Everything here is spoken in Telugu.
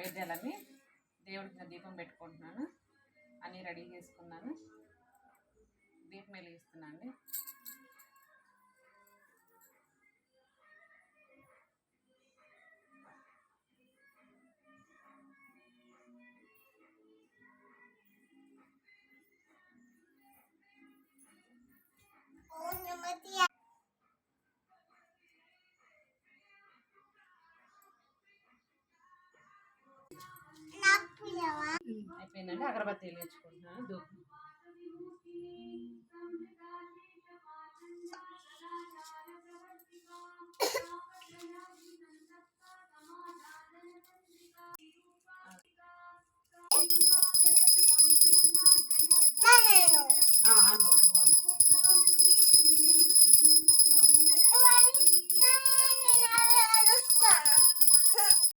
నైవేద్యాలన్నీ దేవుడికి దీపం పెట్టుకుంటున్నాను. అన్నీ రెడీ చేసుకున్నాను. దీపం వెలిగిస్తున్నాను అండి. అయిపోయిందండి. అగరబత్తి వెలిగించుకుంటున్నాను. ధూపం